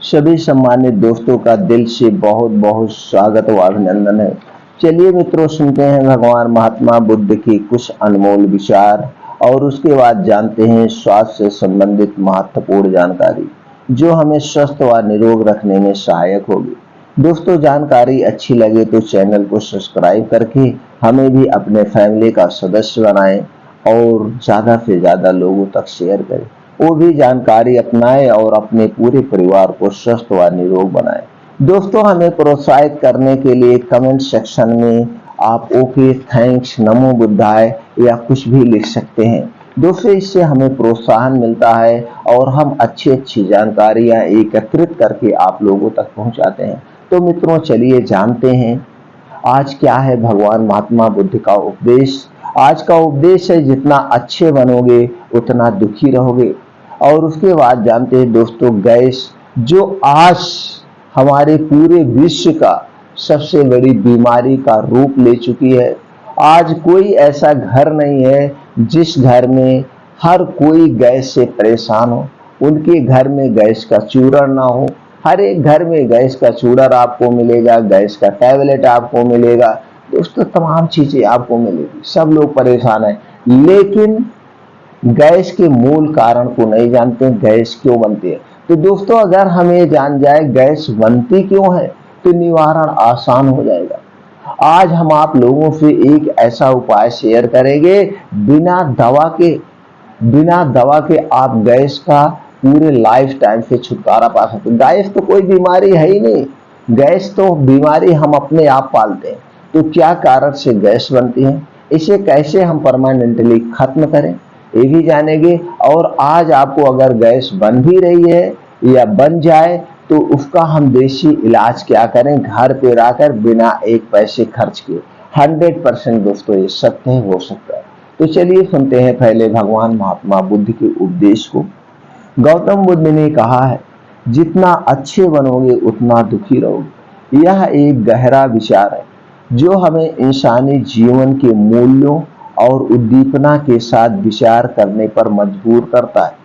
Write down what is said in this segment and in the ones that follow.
सभी सम्मानित दोस्तों का दिल से बहुत बहुत स्वागत व अभिनंदन है। चलिए मित्रों, सुनते हैं भगवान महात्मा बुद्ध की कुछ अनमोल विचार और उसके बाद जानते हैं स्वास्थ्य से संबंधित महत्वपूर्ण जानकारी जो हमें स्वस्थ व निरोग रखने में सहायक होगी। दोस्तों, जानकारी अच्छी लगे तो चैनल को सब्सक्राइब करके हमें भी अपने फैमिली का सदस्य बनाएं और ज़्यादा से ज़्यादा लोगों तक शेयर करें। वो भी जानकारी अपनाएं और अपने पूरे परिवार को स्वस्थ व निरोग बनाएं। दोस्तों, हमें प्रोत्साहित करने के लिए कमेंट सेक्शन में आप ओके, थैंक्स, नमो बुद्धाय या कुछ भी लिख सकते हैं। दोस्तों, इससे हमें प्रोत्साहन मिलता है और हम अच्छी अच्छी जानकारियां एकत्रित करके आप लोगों तक पहुंचाते हैं। तो मित्रों, चलिए जानते हैं आज क्या है भगवान महात्मा बुद्ध का उपदेश। आज का उपदेश है, जितना अच्छे बनोगे उतना दुखी रहोगे। और उसके बाद जानते हैं दोस्तों, गैस जो आज हमारे पूरे विश्व का सबसे बड़ी बीमारी का रूप ले चुकी है। आज कोई ऐसा घर नहीं है जिस घर में हर कोई गैस से परेशान हो, उनके घर में गैस का चूरण ना हो। हर एक घर में गैस का चूड़र आपको मिलेगा, गैस का टैबलेट आपको मिलेगा, दोस्तों तमाम चीजें आपको मिलेगी। सब लोग परेशान हैं, लेकिन गैस के मूल कारण को नहीं जानते, गैस क्यों बनती है। तो दोस्तों, अगर हमें जान जाए गैस बनती क्यों है तो निवारण आसान हो जाएगा। आज हम आप लोगों से एक ऐसा उपाय शेयर करेंगे, बिना दवा के आप गैस का पूरे लाइफ टाइम से छुटकारा पा सकते हैं। गैस तो कोई बीमारी है ही नहीं, गैस तो बीमारी हम अपने आप पालते हैं। तो क्या कारण से गैस बनती है, इसे कैसे हम परमानेंटली खत्म करें, ये भी जानेंगे। और आज आपको अगर गैस बन भी रही है या बन जाए तो उसका हम देसी इलाज क्या करें, घर पे रहकर बिना एक पैसे खर्च किए। 100% दोस्तों ये सत्य है, हो सकता है। तो चलिए सुनते हैं पहले भगवान महात्मा बुद्ध के उपदेश को। गौतम बुद्ध ने कहा है, जितना अच्छे बनोगे उतना दुखी रहोगे। यह एक गहरा विचार है जो हमें इंसानी जीवन के मूल्यों और उद्दीपना के साथ विचार करने पर मजबूर करता है।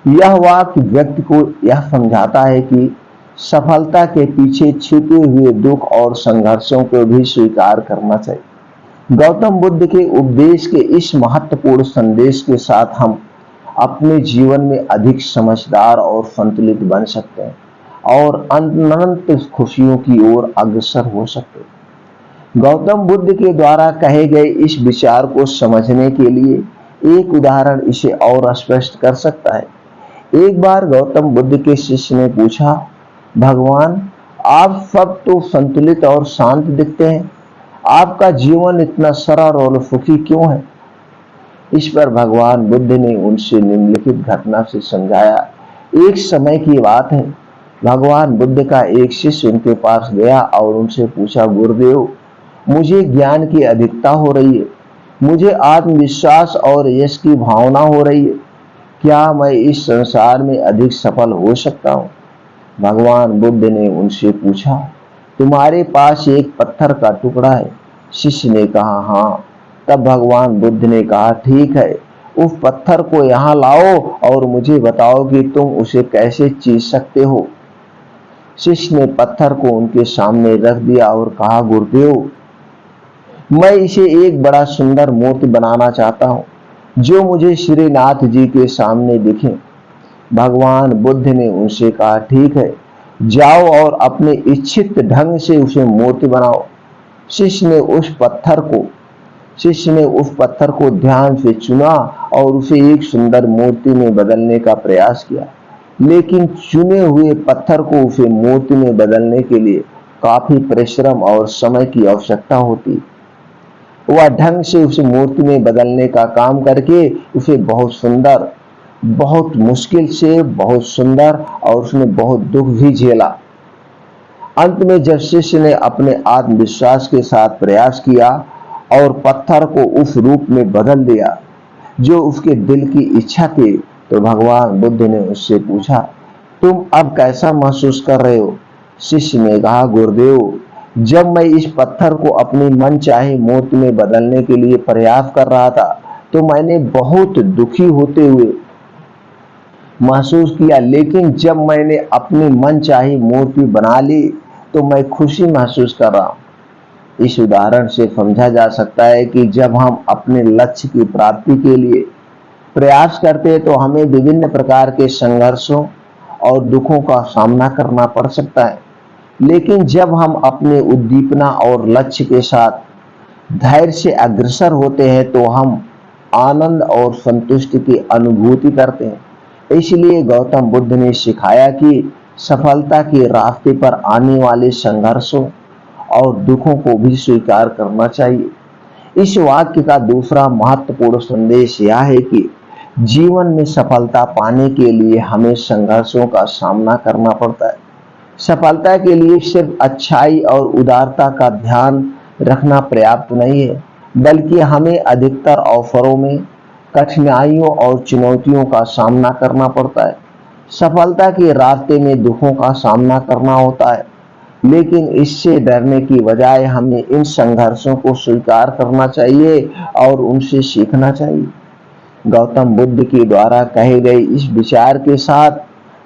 यह वाक्य व्यक्ति को यह समझाता है कि सफलता के पीछे छिपे हुए दुख और संघर्षों को भी स्वीकार करना चाहिए। गौतम बुद्ध के उपदेश के इस महत्वपूर्ण संदेश के साथ हम अपने जीवन में अधिक समझदार और संतुलित बन सकते हैं और अनंत खुशियों की ओर अग्रसर हो सकते हैं। गौतम बुद्ध के द्वारा कहे गए इस विचार को समझने के लिए एक उदाहरण इसे और स्पष्ट कर सकता है। एक बार गौतम बुद्ध के शिष्य ने पूछा, भगवान, आप सब तो संतुलित और शांत दिखते हैं, आपका जीवन इतना सरल और सुखी क्यों है। इस पर भगवान बुद्ध ने उनसे निम्नलिखित घटना से समझाया। एक समय की बात है, भगवान बुद्ध का एक शिष्य उनके पास गया और उनसे पूछा, गुरुदेव, मुझे ज्ञान की अधिकता हो रही है, मुझे आत्मविश्वास और यश की भावना हो रही है, क्या मैं इस संसार में अधिक सफल हो सकता हूँ। भगवान बुद्ध ने उनसे पूछा, तुम्हारे पास एक पत्थर का टुकड़ा है। शिष्य ने कहा, हाँ। तब भगवान बुद्ध ने कहा, ठीक है, उस पत्थर को यहाँ लाओ और मुझे बताओ कि तुम उसे कैसे चीर सकते हो। शिष्य ने पत्थर को उनके सामने रख दिया और कहा, गुरुदेव, मैं इसे एक बड़ा सुंदर मूर्ति बनाना चाहता हूँ जो मुझे श्रीनाथ जी के सामने दिखे। भगवान बुद्ध ने उनसे कहा, ठीक है, जाओ और अपने इच्छित ढंग से उसे मूर्ति बनाओ। शिष्य ने उस पत्थर को ध्यान से चुना और उसे एक सुंदर मूर्ति में बदलने का प्रयास किया, लेकिन चुने हुए पत्थर को उसे मूर्ति में बदलने के लिए काफी परिश्रम और समय की आवश्यकता होती। वह ढंग से उसे मूर्ति में बदलने का काम करके उसे बहुत मुश्किल से बहुत सुंदर, और उसने बहुत दुख भी झेला। अंत में जब शिष्य ने अपने आत्मविश्वास के साथ प्रयास किया और पत्थर को उस रूप में बदल दिया जो उसके दिल की इच्छा थी, तो भगवान बुद्ध ने उससे पूछा, तुम अब कैसा महसूस कर रहे हो। शिष्य ने कहा, गुरुदेव, जब मैं इस पत्थर को अपनी मन चाहे मूर्ति में बदलने के लिए प्रयास कर रहा था तो मैंने बहुत दुखी होते हुए महसूस किया, लेकिन जब मैंने अपनी मनचाही मूर्ति बना ली तो मैं खुशी महसूस कर रहा हूँ। इस उदाहरण से समझा जा सकता है कि जब हम अपने लक्ष्य की प्राप्ति के लिए प्रयास करते हैं तो हमें विभिन्न प्रकार के संघर्षों और दुखों का सामना करना पड़ सकता है, लेकिन जब हम अपने उद्दीपना और लक्ष्य के साथ धैर्य से अग्रसर होते हैं तो हम आनंद और संतुष्टि की अनुभूति करते हैं। इसलिए गौतम बुद्ध ने सिखाया कि सफलता के रास्ते पर आने वाले संघर्षों और दुखों को भी स्वीकार करना चाहिए। इस वाक्य का दूसरा महत्वपूर्ण संदेश यह है कि जीवन में सफलता पाने के लिए हमें संघर्षों का सामना करना पड़ता है। सफलता के लिए सिर्फ अच्छाई और उदारता का ध्यान रखना पर्याप्त नहीं है, बल्कि हमें अधिकतर अवसरों में कठिनाइयों और चुनौतियों का सामना करना पड़ता है। सफलता के रास्ते में दुखों का सामना करना होता है, लेकिन इससे डरने की बजाय हमें इन संघर्षों को स्वीकार करना चाहिए और उनसे सीखना चाहिए। गौतम बुद्ध के द्वारा कहे गए इस विचार के साथ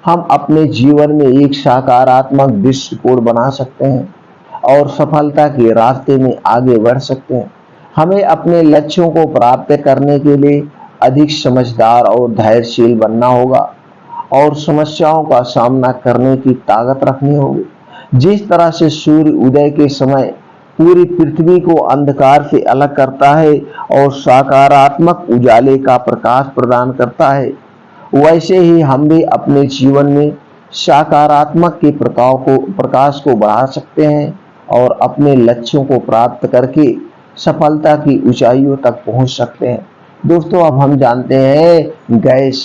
हम अपने जीवन में एक सकारात्मक दृष्टिकोण बना सकते हैं और सफलता के रास्ते में आगे बढ़ सकते हैं। हमें अपने लक्ष्यों को प्राप्त करने के लिए अधिक समझदार और धैर्यशील बनना होगा और समस्याओं का सामना करने की ताकत रखनी होगी। जिस तरह से सूर्य उदय के समय पूरी पृथ्वी को अंधकार से अलग करता है और सकारात्मक उजाले का प्रकाश प्रदान करता है, वैसे ही हम भी अपने जीवन में सकारात्मक के प्रकाश को बढ़ा सकते हैं और अपने लक्ष्यों को प्राप्त करके सफलता की ऊंचाइयों तक पहुंच सकते हैं। दोस्तों, अब हम जानते हैं गैस।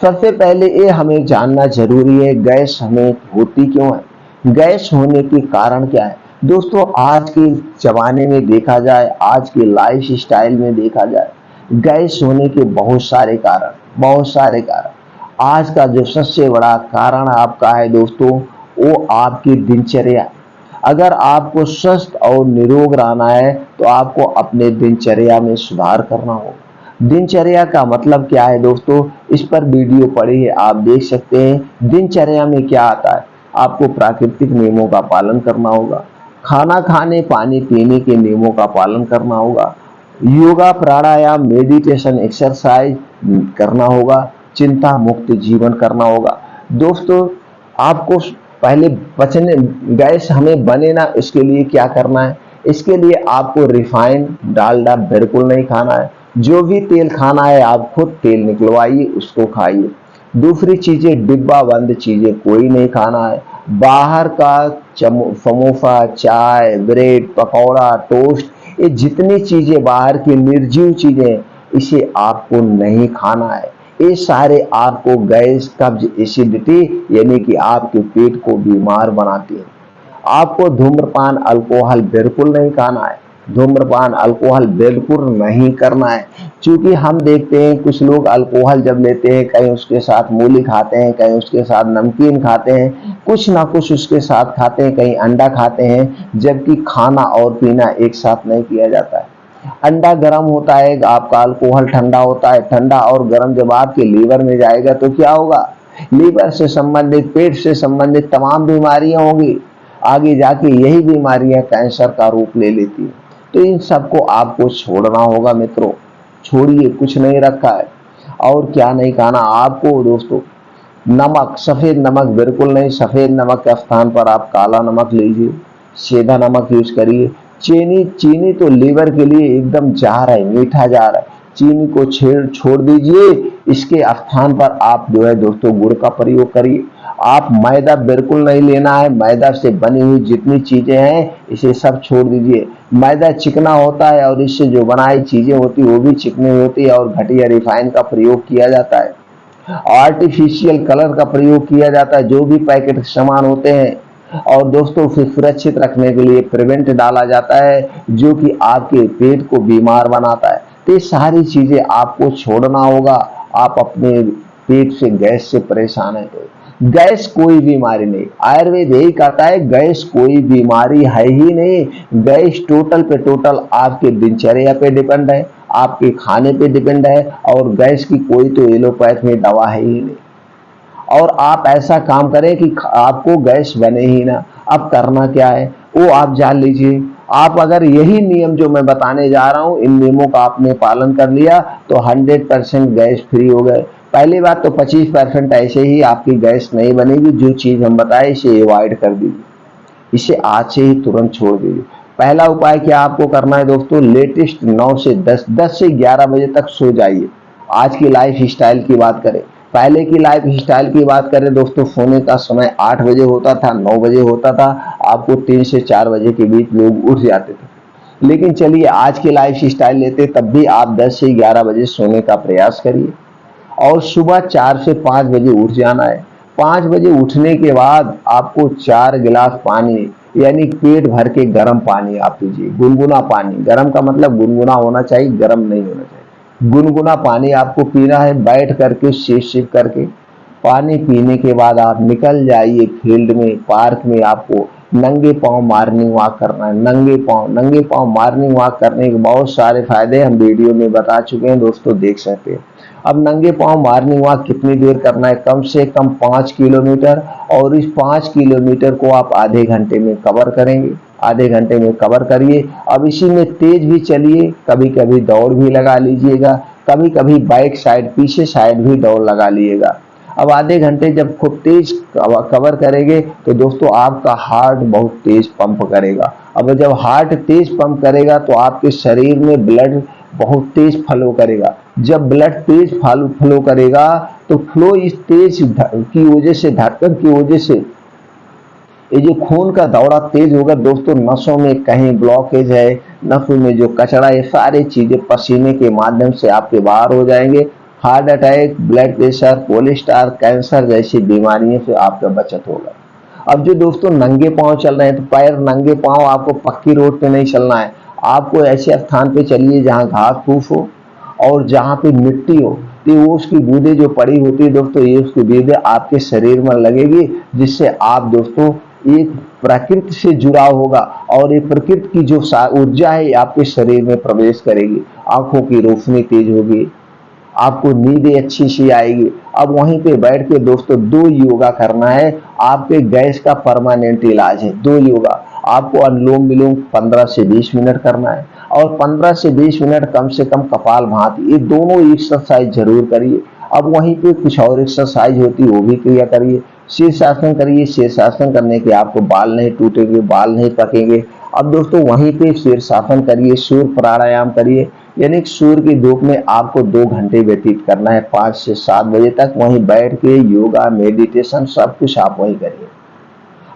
सबसे पहले ये हमें जानना जरूरी है गैस हमें होती क्यों है, गैस होने के कारण क्या है। दोस्तों, आज के जमाने में देखा जाए, आज के लाइफ स्टाइल में देखा जाए, गैस होने के बहुत सारे कारण। आज का जो सबसे बड़ा कारण आपका है दोस्तों, वो आपकी दिनचर्या। अगर आपको स्वस्थ और निरोग रहना है तो आपको अपने दिनचर्या में सुधार करना होगा। दिनचर्या का मतलब क्या है दोस्तों, इस पर वीडियो पड़ी है, आप देख सकते हैं। दिनचर्या में क्या आता है, आपको प्राकृतिक नियमों का पालन करना होगा, खाना खाने पानी पीने के नियमों का पालन करना होगा, योगा प्राणायाम मेडिटेशन एक्सरसाइज करना होगा, चिंता मुक्त जीवन करना होगा। दोस्तों, आपको पहले बचने गैस हमें बने ना, इसके लिए क्या करना है, इसके लिए आपको रिफाइंड डालडा बिल्कुल नहीं खाना है। जो भी तेल खाना है आप खुद तेल निकलवाइए, उसको खाइए। दूसरी चीजें, डिब्बा बंद चीजें कोई नहीं खाना है। बाहर का समोसा, चाय, ब्रेड, पकौड़ा, टोस्ट, ये जितनी चीजें बाहर की निर्जीव चीजें, इसे आपको नहीं खाना है। ये सारे आपको गैस, कब्ज, एसिडिटी यानी कि आपके पेट को बीमार बनाती है। आपको धूम्रपान अल्कोहल बिल्कुल नहीं खाना है, धूम्रपान अल्कोहल बिल्कुल नहीं करना है। क्योंकि हम देखते हैं कुछ लोग अल्कोहल जब लेते हैं, कहीं उसके साथ मूली खाते हैं, कहीं उसके साथ नमकीन खाते हैं, कुछ ना कुछ उसके साथ खाते हैं, कहीं अंडा खाते हैं, जबकि खाना और पीना एक साथ नहीं किया जाता है। अंडा गर्म होता है, आपका अल्कोहल ठंडा होता है। ठंडा और गर्म जब आपके लीवर में जाएगा तो क्या होगा, लीवर से संबंधित, पेट से संबंधित तमाम बीमारियां होंगी। आगे जाके यही बीमारियां कैंसर का रूप ले लेती है। तो इन सबको आपको छोड़ना होगा मित्रों, छोड़िए, कुछ नहीं रखा है। और क्या नहीं खाना आपको दोस्तों, नमक, सफेद नमक बिल्कुल नहीं। सफेद नमक के स्थान पर आप काला नमक लीजिए, सीधा नमक यूज करिए। चीनी तो लीवर के लिए एकदम जहर है, मीठा जहर है। चीनी को छोड़ दीजिए, इसके स्थान पर आप जो है दोस्तों गुड़ का प्रयोग करिए। आप मैदा बिल्कुल नहीं लेना है, मैदा से बनी हुई जितनी चीजें हैं इसे सब छोड़ दीजिए। मैदा चिकना होता है और इससे जो बनाई चीजें होती है वो भी चिकनी होती है और घटिया रिफाइन का प्रयोग किया जाता है। आर्टिफिशियल कलर का प्रयोग किया जाता है जो भी पैकेट सामान होते हैं। और दोस्तों, फिर सुरक्षित रखने के लिए प्रिवेंट डाला जाता है जो कि आपके पेट को बीमार बनाता है। तो ये सारी चीजें आपको छोड़ना होगा। आप अपने पेट से, गैस से परेशान है तो गैस कोई बीमारी नहीं, आयुर्वेद यही कहता है गैस कोई बीमारी है ही नहीं। गैस टोटल पे टोटल आपके दिनचर्या पे डिपेंड है, आपके खाने पे डिपेंड है, और गैस की कोई तो एलोपैथ में दवा है ही नहीं। और आप ऐसा काम करें कि आपको गैस बने ही ना। अब करना क्या है वो आप जान लीजिए। आप अगर यही नियम जो मैं बताने जा रहा हूँ, इन नियमों का आपने पालन कर लिया तो 100% गैस फ्री हो गए। पहली बात तो 25% ऐसे ही आपकी गैस नहीं बनेगी। जो चीज हम बताए इसे अवॉइड कर दीजिए, इसे आज से ही तुरंत छोड़ दीजिए। पहला उपाय क्या आपको करना है दोस्तों, लेटेस्ट 9 से 10 से 11 बजे तक सो जाइए। आज की लाइफ स्टाइल की बात करें, पहले की लाइफ स्टाइल की बात करें दोस्तों, सोने का समय 8 बजे होता था, 9 बजे होता था, आपको 3 से 4 बजे के बीच लोग उठ जाते थे। लेकिन चलिए आज की लाइफ स्टाइल लेते, तब भी आप 10 से 11 बजे सोने का प्रयास करिए और सुबह 4 से 5 बजे उठ जाना है। 5 बजे उठने के बाद आपको 4 गिलास पानी, यानी पेट भर के गर्म पानी आप पीजिए। गुनगुना पानी, गर्म का मतलब गुनगुना होना चाहिए, गर्म नहीं होना चाहिए। गुनगुना पानी आपको पीना है, बैठ करके सिप सिप करके। पानी पीने के बाद आप निकल जाइए फील्ड में, पार्क में। आपको नंगे पांव मॉर्निंग वॉक करना है। नंगे पांव मॉर्निंग वॉक करने के बहुत सारे फायदे हम वीडियो में बता चुके हैं दोस्तों, देख सकते हैं। अब नंगे पांव मॉर्निंग वॉक कितनी देर करना है, कम से कम 5 किलोमीटर, और इस 5 किलोमीटर को आप आधे घंटे में कवर करेंगे। आधे घंटे में कवर करिए। अब इसी में तेज भी चलिए, कभी कभी दौड़ भी लगा लीजिएगा, कभी कभी बैक साइड पीछे साइड भी दौड़ लगा लीजिएगा। अब आधे घंटे जब खूब तेज कवर करेंगे तो दोस्तों आपका हार्ट बहुत तेज पंप करेगा। अब जब हार्ट तेज पंप करेगा तो आपके शरीर में ब्लड बहुत तेज फ्लो करेगा। जब ब्लड तेज फ्लो करेगा तो फ्लो इस तेज की वजह से, धड़कन की वजह से ये जो खून का दौरा तेज होगा दोस्तों, नसों में कहीं ब्लॉकेज है, नसों में जो कचरा, ये सारी चीजें पसीने के माध्यम से आपके बाहर हो जाएंगे। Heart attack, blood pressure, cholesterol, cancer जैसी बीमारियों से आपका बचत होगा। अब जो दोस्तों नंगे पांव चल रहे हैं, तो पैर नंगे पांव आपको पक्की रोड पे नहीं चलना है। आपको ऐसे स्थान पे चलिए जहां घास फूस हो और जहां पे मिट्टी हो। तो वो उसकी बूंदें जो पड़ी होती है दोस्तों, ये उसकी बूंदें आपके शरीर में लगेगी, जिससे आप दोस्तों एक प्रकृति से जुड़ाव होगा और ये प्रकृति की जो ऊर्जा है आपके शरीर में प्रवेश करेगी। आंखों की रोशनी तेज होगी, आपको नींद अच्छी सी आएगी। अब वहीं पे बैठ के दोस्तों 2 योगा करना है। आपके गैस का परमानेंट इलाज है 2 योगा। आपको अनुलोम विलोम 15 से 20 मिनट करना है और 15 से 20 मिनट कम से कम कपाल भाती, ये दोनों एक्सरसाइज जरूर करिए। अब वहीं पे कुछ और एक्सरसाइज होती है वो भी किया करिए। शीर्षासन करिए। शीर्षासन करने के आपको बाल नहीं टूटेंगे, बाल नहीं पकेंगे। अब दोस्तों वहीं पे शीर्षासन करिए, सूर्य प्राणायाम करिए, यानी सूर्य की धूप में आपको 2 घंटे व्यतीत करना है 5 से 7 बजे तक। वहीं बैठ के योगा, मेडिटेशन सब कुछ आप वहीं करिए।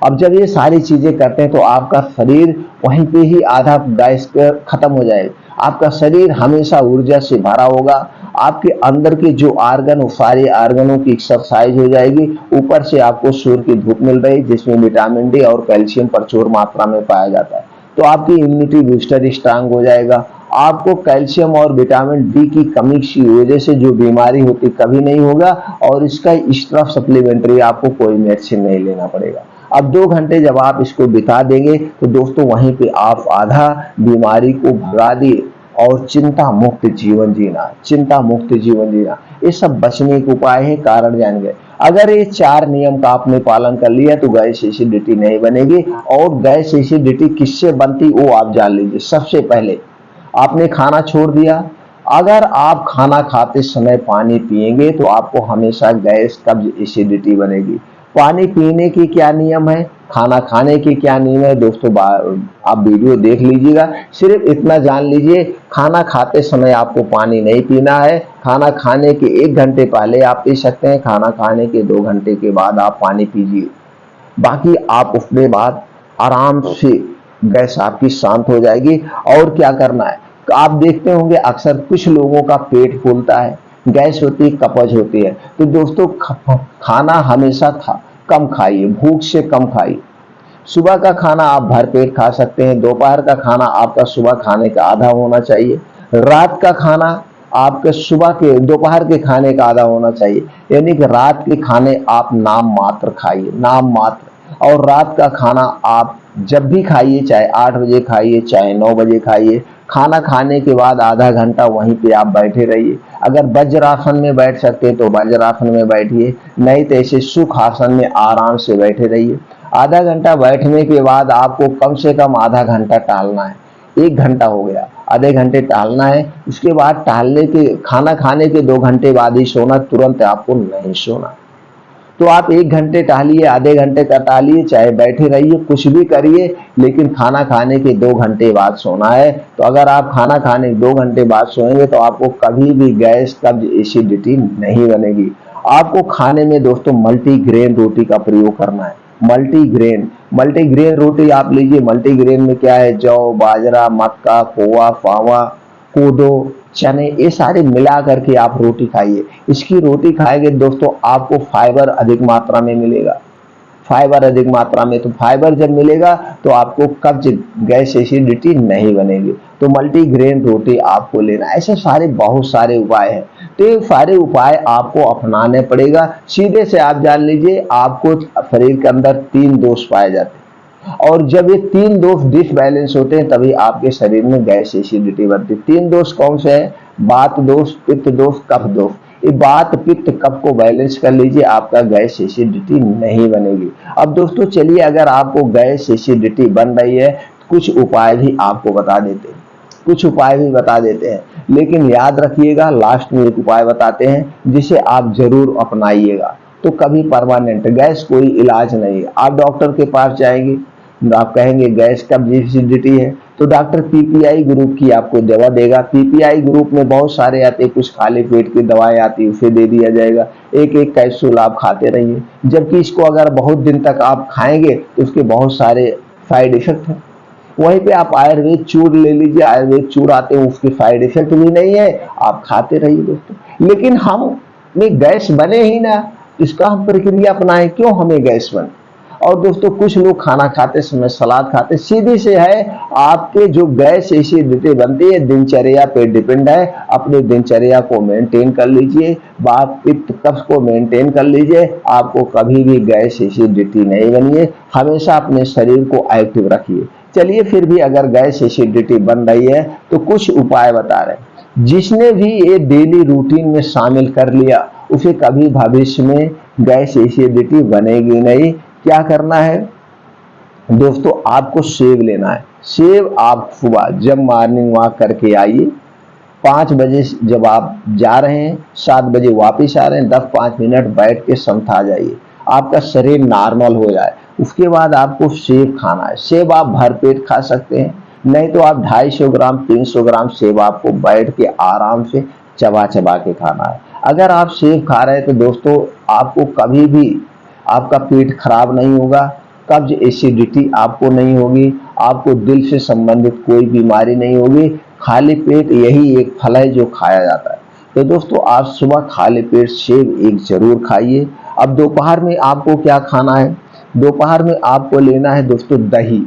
अब जब ये सारी चीजें करते हैं तो आपका शरीर वहीं पे ही आधा गैस खत्म हो जाएगा। आपका शरीर हमेशा ऊर्जा से भरा होगा। आपके अंदर के जो आर्गन, सारे आर्गनों की एक्सरसाइज हो जाएगी। ऊपर से आपको सूर्य की धूप मिल रही जिसमें विटामिन डी और कैल्शियम प्रचुर मात्रा में पाया जाता है, तो आपकी इम्यूनिटी बूस्टर स्ट्रांग हो जाएगा। आपको कैल्शियम और विटामिन डी की कमी की वजह से जो बीमारी होती कभी नहीं होगा, और इसका एक्स्ट्रा सप्लीमेंट्री आपको कोई मेडिसिन नहीं लेना पड़ेगा। अब 2 घंटे जब आप इसको बिता देंगे तो दोस्तों वहीं पे आप आधा बीमारी को भगा दिए और चिंता मुक्त जीवन जीना, चिंता मुक्त जीवन जीना। ये सब बचने के उपाय है, कारण जान गए। अगर ये 4 नियम का आपने पालन कर लिया तो गैस एसिडिटी नहीं बनेगी। और गैस एसिडिटी किससे बनती वो आप जान लीजिए। सबसे पहले आपने खाना छोड़ दिया, अगर आप खाना खाते समय पानी पिएंगे तो आपको हमेशा गैस, कब्ज, एसिडिटी बनेगी। पानी पीने की क्या नियम है, खाना खाने की क्या नियम है दोस्तों, आप वीडियो देख लीजिएगा। सिर्फ इतना जान लीजिए, खाना खाते समय आपको पानी नहीं पीना है। खाना खाने के 1 घंटे पहले आप पी सकते हैं, खाना खाने के 2 घंटे के बाद आप पानी पीजिए। बाकी आप उसके बाद आराम से गैस आपकी शांत हो जाएगी। और क्या करना है, आप देखते होंगे अक्सर कुछ लोगों का पेट फूलता है, गैस होती है, कब्ज होती है। तो दोस्तों खाना हमेशा कम खाइए, भूख से कम खाइए। सुबह का खाना आप भरपेट खा सकते हैं। दोपहर का खाना आपका सुबह खाने का आधा होना चाहिए। रात का खाना आपके सुबह के, दोपहर के खाने का आधा होना चाहिए। यानी कि रात के खाने आप नाम मात्र खाइए, नाम मात्र। और रात का खाना आप जब भी खाइए, चाहे 8 बजे खाइए, चाहे 9 बजे खाइए, खाना खाने के बाद आधा घंटा वहीं पे आप बैठे रहिए। अगर वज्रासन में बैठ सकते हैं तो वज्रासन में बैठिए, नहीं तो ऐसे सुख आसन में आराम से बैठे रहिए। आधा घंटा बैठने के बाद आपको कम से कम आधा घंटा टहलना है। 1 घंटा हो गया, आधे घंटे टहलना है। उसके बाद टहलने के खाना खाने के 2 घंटे बाद ही सोना, तुरंत आपको नहीं सोना। तो आप 1 घंटे टहलिए, आधे घंटे का टहलिए, चाहे बैठे रहिए, कुछ भी करिए, लेकिन खाना खाने के 2 घंटे बाद सोना है। तो अगर आप खाना खाने के 2 घंटे बाद सोएंगे तो आपको कभी भी गैस, कब्ज, एसिडिटी नहीं बनेगी। आपको खाने में दोस्तों मल्टीग्रेन रोटी का प्रयोग करना है। मल्टीग्रेन रोटी आप लीजिए। मल्टीग्रेन में क्या है, जौ, बाजरा, मक्का, पोहा, फावा, कोदो, चने, ये सारे मिला करके आप रोटी खाइए। इसकी रोटी खाएंगे दोस्तों आपको फाइबर अधिक मात्रा में मिलेगा। फाइबर अधिक मात्रा में, तो फाइबर जब मिलेगा तो आपको कब्ज, गैस, एसिडिटी नहीं बनेगी। तो मल्टीग्रेन रोटी आपको लेना। ऐसे सारे बहुत सारे उपाय हैं, तो ये सारे उपाय आपको अपनाने पड़ेगा। सीधे से आप जान लीजिए आपको शरीर के अंदर 3 दोष पाए जाते हैं, और जब ये 3 दोष डिसबैलेंस होते हैं तभी आपके शरीर में गैस, एसिडिटी बनती है। 3 दोष कौन से हैं? वात दोष, पित्त दोष, कफ दोष। ये वात, पित्त, कफ को बैलेंस कर लीजिए, आपका गैस, एसिडिटी नहीं बनेगी। अब दोस्तों चलिए, अगर आपको गैस, एसिडिटी बन रही है, कुछ उपाय भी आपको बता देते हैं, लेकिन याद रखिएगा, लास्ट में एक उपाय बताते हैं जिसे आप जरूर अपनाइएगा। तो कभी परमानेंट गैस कोई इलाज नहीं है। आप डॉक्टर के पास जाएंगे, आप कहेंगे गैस, कब्ज, एसिडिटी है, तो डॉक्टर पीपीआई ग्रुप की आपको दवा देगा। पीपीआई ग्रुप में बहुत सारे आते हैं, कुछ खाली पेट की दवाएं आती है, उसे दे दिया जाएगा। एक एक कैप्सूल आप खाते रहिए। जबकि इसको अगर बहुत दिन तक आप खाएंगे तो उसके बहुत सारे साइड इफेक्ट हैं। वहीं पे आप आयुर्वेद चूर्ण ले लीजिए, आयुर्वेद चूर्ण आते हैं, उसके साइड इफेक्ट भी नहीं है, आप खाते रहिए दोस्तों। लेकिन हम में गैस बने ही ना, इसका हम प्रक्रिया अपनाएं, क्यों हमें गैस बने? और दोस्तों कुछ लोग खाना खाते समय सलाद खाते, सीधी से है आपके जो गैस, एसिडिटी बनती है दिनचर्या पे डिपेंड है। अपने दिनचर्या को मेंटेन कर लीजिए, वात, पित्त, कफ को मेंटेन कर लीजिए, आपको कभी भी गैस, एसिडिटी नहीं बनिए। हमेशा अपने शरीर को एक्टिव रखिए। चलिए, फिर भी अगर गैस, एसिडिटी बन रही है तो कुछ उपाय बता रहे हैं। जिसने भी ये डेली रूटीन में शामिल कर लिया उसे कभी भविष्य में गैस, एसिडिटी बनेगी नहीं। क्या करना है दोस्तों, आपको सेब लेना है। सेब आप सुबह जब मॉर्निंग वॉक करके आइए, 5 बजे जब आप जा रहे हैं, 7 बजे वापस आ रहे हैं, 10-5 मिनट बैठ के समझा जाइए, आपका शरीर नॉर्मल हो जाए। उसके बाद आपको सेब खाना है। सेब आप भरपेट खा सकते हैं, नहीं तो आप 250 ग्राम, 300 ग्राम सेब आपको बैठ के आराम से चबा चबा के खाना है। अगर आप सेब खा रहे हैं तो दोस्तों आपको कभी भी आपका पेट खराब नहीं होगा, कब्ज, एसिडिटी आपको नहीं होगी, आपको दिल से संबंधित कोई बीमारी नहीं होगी। खाली पेट यही एक फल है जो खाया जाता है। तो दोस्तों आप सुबह खाली पेट सेब एक जरूर खाइए। अब दोपहर में आपको क्या खाना है? दोपहर में आपको लेना है दोस्तों दही।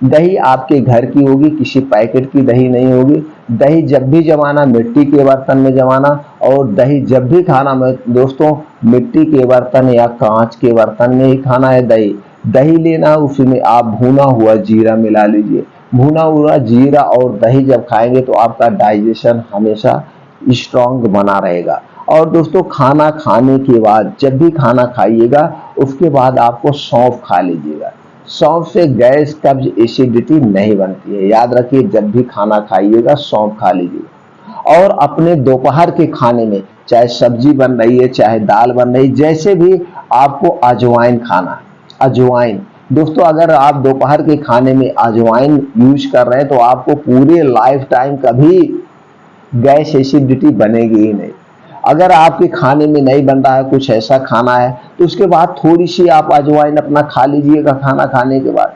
दही आपके घर की होगी, किसी पैकेट की दही नहीं होगी। दही जब भी जमाना मिट्टी के बर्तन में जमाना, और दही जब भी खाना में दोस्तों मिट्टी के बर्तन या कांच के बर्तन में ही खाना है। दही लेना, उसमें आप भुना हुआ जीरा मिला लीजिए। भुना हुआ जीरा और दही जब खाएंगे तो आपका डाइजेशन हमेशा स्ट्रांग बना रहेगा। और दोस्तों खाना खाने के बाद, जब भी खाना खाइएगा उसके बाद आपको सौंफ खा लीजिएगा। सौंफ से गैस, कब्ज, एसिडिटी नहीं बनती है। याद रखिए, जब भी खाना खाइएगा सौंफ खा लीजिए। और अपने दोपहर के खाने में, चाहे सब्जी बन रही है, चाहे दाल बन रही है, जैसे भी आपको अजवाइन खाना है। अजवाइन दोस्तों, अगर आप दोपहर के खाने में अजवाइन यूज कर रहे हैं तो आपको पूरे लाइफ टाइम कभी गैस, एसिडिटी बनेगी ही नहीं। अगर आपके खाने में नहीं बन रहा है, कुछ ऐसा खाना है, तो उसके बाद थोड़ी सी आप अजवाइन अपना खा लीजिएगा। खाना खाने के बाद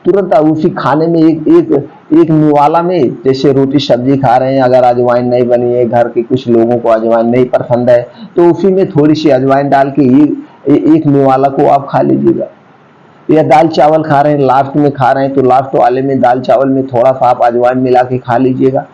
तुरंत उसी खाने में एक निवाला में, जैसे रोटी सब्जी खा रहे हैं, अगर अजवाइन नहीं बनी है, घर के कुछ लोगों को अजवाइन नहीं पसंद है, तो उसी में थोड़ी सी अजवाइन डाल के एक निवाला को आप खा लीजिएगा। या दाल चावल खा रहे हैं, लास्ट में खा रहे हैं, तो लास्ट वाले में दाल चावल में थोड़ा सा आप अजवाइन मिला के खा लीजिएगा।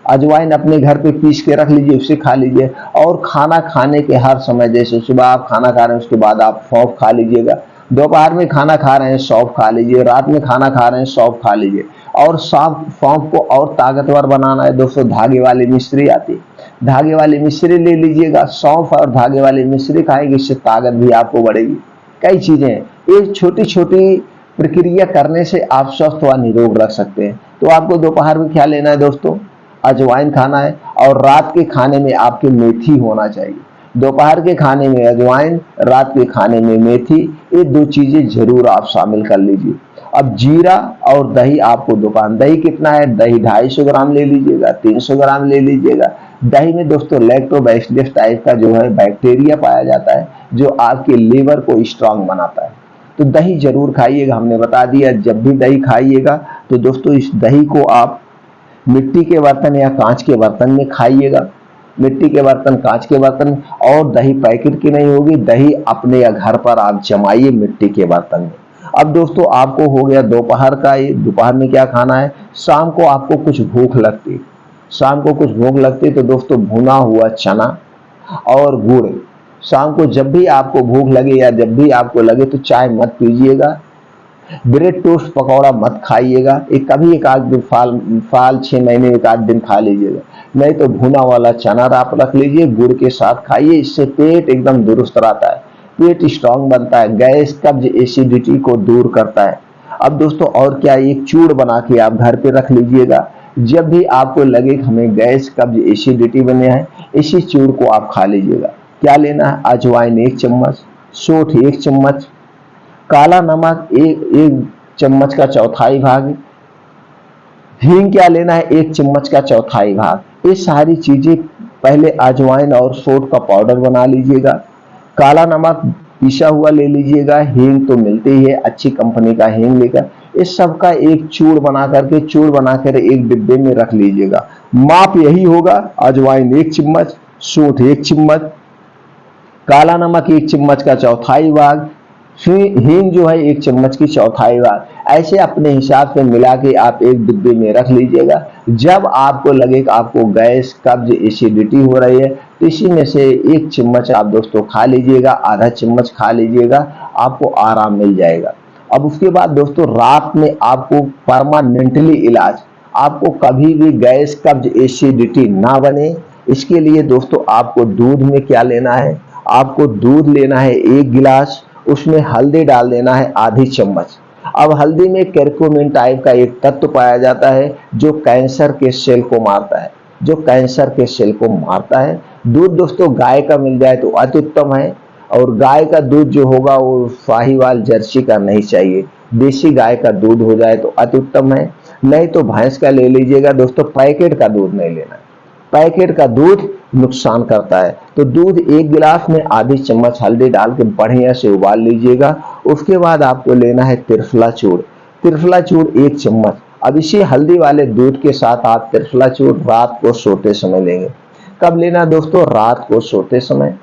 अजवाइन अपने घर पे पीस के रख लीजिए, उससे खा लीजिए। और खाना खाने के हर समय, जैसे सुबह आप खाना खा रहे हैं उसके बाद आप सौंफ खा लीजिएगा। दोपहर में खाना खा रहे हैं सौंफ खा लीजिए, रात में खाना खा रहे हैं सौंफ खा लीजिए। और सौंफ को और ताकतवर बनाना है दोस्तों, धागे वाली मिश्री आती है, धागे वाली मिश्री ले लीजिएगा। सौंफ और धागे वाली मिश्री खाएंगे, इससे ताकत भी आपको बढ़ेगी। कई चीजें हैं, ये छोटी छोटी प्रक्रिया करने से आप स्वस्थ व निरोग रख सकते हैं। तो आपको दोपहर में क्या लेना है दोस्तों, अजवाइन खाना है, और रात के खाने में आपके मेथी होना चाहिए। दोपहर के खाने में अजवाइन, रात के खाने में मेथी, ये दो चीजें जरूर आप शामिल कर लीजिए। अब जीरा और दही आपको दोपहर, दही कितना है, दही 250 ग्राम ले लीजिएगा, 300 ग्राम ले लीजिएगा। दही में दोस्तों लैक्टोबैसिलस टाइप का जो है बैक्टीरिया पाया जाता है, जो आपके लीवर को स्ट्रांग बनाता है। तो दही जरूर खाइएगा, हमने बता दिया। जब भी दही खाइएगा तो दोस्तों इस दही को आप मिट्टी के बर्तन या कांच के बर्तन में खाइएगा। मिट्टी के बर्तन, कांच के बर्तन, और दही पैकेट की नहीं होगी, दही अपने या घर पर आप जमाइए मिट्टी के बर्तन में। अब दोस्तों आपको हो गया दोपहर का, ये दोपहर में क्या खाना है। शाम को आपको कुछ भूख लगती, शाम को कुछ भूख लगती तो दोस्तों भुना हुआ चना और गुड़, शाम को जब भी आपको भूख लगे या जब भी आपको लगे तो चाय मत पीजिएगा, ब्रेड टोस्ट पकौड़ा मत खाइएगा। एक कभी एक आध दिन फाल 6 महीने एक आध दिन खा लीजिएगा, नहीं तो भुना वाला चना आप रख लीजिए, गुड़ के साथ खाइए। इससे पेट एकदम दुरुस्त रहता है, पेट स्ट्रांग बनता है, गैस कब्ज एसिडिटी को दूर करता है। अब दोस्तों और क्या, एक चूड़ बना के आप घर पे रख लीजिएगा। जब भी आपको लगे कि हमें गैस कब्ज एसिडिटी बने हैं, इसी चूड़ को आप खा लीजिएगा। क्या लेना है, अजवाइन 1 चम्मच, सौंठ 1 चम्मच, काला नमक एक चम्मच का चौथाई भाग, हींग क्या लेना है 1 चम्मच का चौथाई भाग। ये सारी चीजें पहले अजवाइन और सौंठ का पाउडर बना लीजिएगा। काला नमक पिसा हुआ ले लीजिएगा, हींग तो मिलती ही है, अच्छी कंपनी का हींग लेकर इस सब का एक चूड़ बनाकर एक डिब्बे में रख लीजिएगा। माप यही होगा, अजवाइन 1 चम्मच, सौंठ 1 चम्मच, काला नमक 1 चम्मच का चौथाई भाग, हींग जो है 1 चम्मच की चौथाई भाग। ऐसे अपने हिसाब से मिला के आप एक डिब्बे में रख लीजिएगा। जब आपको लगे कि आपको गैस कब्ज एसिडिटी हो रही है तो इसी में से 1 चम्मच आप दोस्तों खा लीजिएगा, आधा चम्मच खा लीजिएगा, आपको आराम मिल जाएगा। अब उसके बाद दोस्तों रात में आपको परमानेंटली इलाज, आपको कभी भी गैस कब्ज एसिडिटी ना बने, इसके लिए दोस्तों आपको दूध में क्या लेना है, आपको दूध लेना है 1 गिलास, उसमें हल्दी डाल देना है आधी चम्मच। अब हल्दी में करक्यूमिन टाइप का एक तत्व पाया जाता है जो कैंसर के सेल को मारता है, जो कैंसर के सेल को मारता है। दूध दोस्तों गाय का मिल जाए तो अति उत्तम है, और गाय का दूध जो होगा वो साहिवाल जर्सी का नहीं चाहिए, देसी गाय का दूध हो जाए तो अति उत्तम है। नहीं तो भैंस का ले लीजिएगा दोस्तों, पैकेट का दूध नहीं लेना, पैकेट का दूध नुकसान करता है। तो दूध 1 गिलास में आधी चम्मच हल्दी डाल के बढ़िया से उबाल लीजिएगा। उसके बाद आपको लेना है त्रिफला चूर्ण, त्रिफला चूर्ण 1 चम्मच। अब इसी हल्दी वाले दूध के साथ आप त्रिफला चूर्ण रात को सोते समय लेंगे। कब लेना दोस्तों, रात को सोते समय,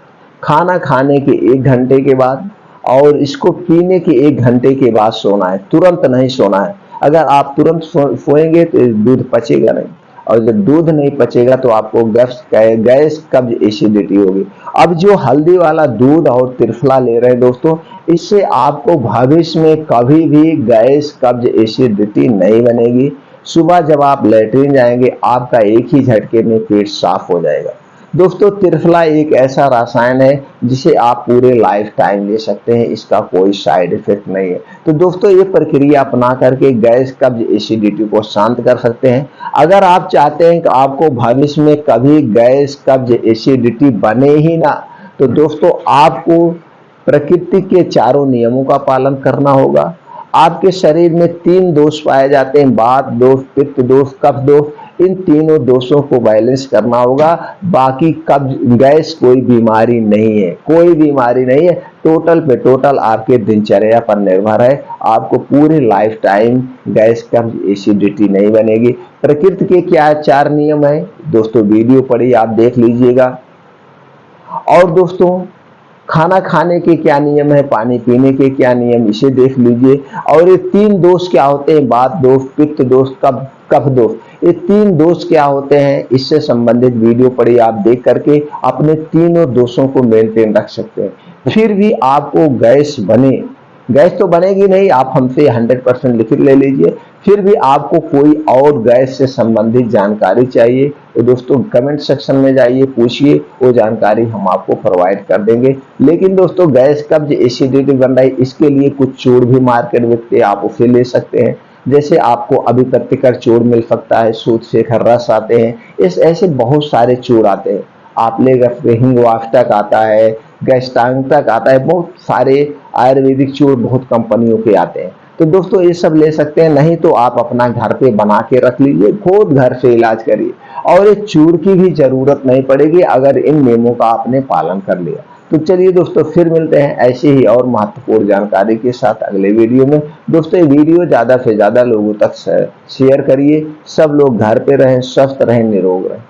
खाना खाने के 1 घंटे के बाद, और इसको पीने के 1 घंटे के बाद सोना है, तुरंत नहीं सोना है। अगर आप तुरंत सोएंगे तो दूध पचेगा नहीं, और जब दूध नहीं पचेगा तो आपको गैस कब्ज एसिडिटी होगी। अब जो हल्दी वाला दूध और त्रिफला ले रहे हैं दोस्तों, इससे आपको भविष्य में कभी भी गैस कब्ज एसिडिटी नहीं बनेगी। सुबह जब आप लेटरिन जाएंगे आपका एक ही झटके में पेट साफ हो जाएगा। दोस्तों त्रिफला एक ऐसा रसायन है जिसे आप पूरे लाइफ टाइम ले सकते हैं, इसका कोई साइड इफेक्ट नहीं है। तो दोस्तों ये प्रक्रिया अपना करके गैस कब्ज एसिडिटी को शांत कर सकते हैं। अगर आप चाहते हैं कि आपको भविष्य में कभी गैस कब्ज एसिडिटी बने ही ना, तो दोस्तों आपको प्रकृति के चारों नियमों का पालन करना होगा। आपके शरीर में 3 दोष पाए जाते हैं, वात दोष, पित्त दोष, कफ दोष। इन तीनों दोषों को बैलेंस करना होगा। बाकी कब्ज गैस कोई बीमारी नहीं है, कोई बीमारी नहीं है। टोटल पे टोटल आपके दिनचर्या पर निर्भर है, आपको पूरी लाइफ टाइम गैस कब्ज एसिडिटी नहीं बनेगी। प्रकृति के क्या 4 नियम है दोस्तों, वीडियो पढ़िए, आप देख लीजिएगा। और दोस्तों खाना खाने के क्या नियम है, पानी पीने के क्या नियम, इसे देख लीजिए। और ये 3 दोष क्या होते हैं, वात दोष, पित्त दोष, कफ दोष, ये 3 दोष क्या होते हैं, इससे संबंधित वीडियो पढ़िए, आप देख करके अपने तीनों दोषों को मेंटेन रख सकते हैं। फिर भी आपको गैस बने गैस तो बनेगी नहीं, आप हमसे 100% लिखित ले लीजिए। फिर भी आपको कोई और गैस से संबंधित जानकारी चाहिए तो दोस्तों कमेंट सेक्शन में जाइए, पूछिए, वो जानकारी हम आपको प्रोवाइड कर देंगे। लेकिन दोस्तों गैस कब्ज एसिडिटी बन रही, इसके लिए कुछ चूर्ण भी मार्केट बिकते हैं, आप उसे ले सकते हैं। जैसे आपको अभिकर्तिकर चूर्ण मिल सकता है, सूतशेखर रस आते हैं, इस ऐसे बहुत सारे चूर्ण आते हैं। आप ले सकते हैं, हिंगवाष्टक आता है, गैस्ट्रांटक आता है, बहुत सारे आयुर्वेदिक चूर्ण बहुत कंपनियों के आते हैं। तो दोस्तों ये सब ले सकते हैं, नहीं तो आप अपना घर पे बना के रख लीजिए, खुद घर से इलाज करिए और एक चूर्ण की भी जरूरत नहीं पड़ेगी अगर इन नियमों का आपने पालन कर लिया। तो चलिए दोस्तों फिर मिलते हैं ऐसे ही और महत्वपूर्ण जानकारी के साथ अगले वीडियो में। दोस्तों ये वीडियो ज़्यादा से ज़्यादा लोगों तक शेयर करिए। सब लोग घर पे रहें, स्वस्थ रहें, निरोग रहें।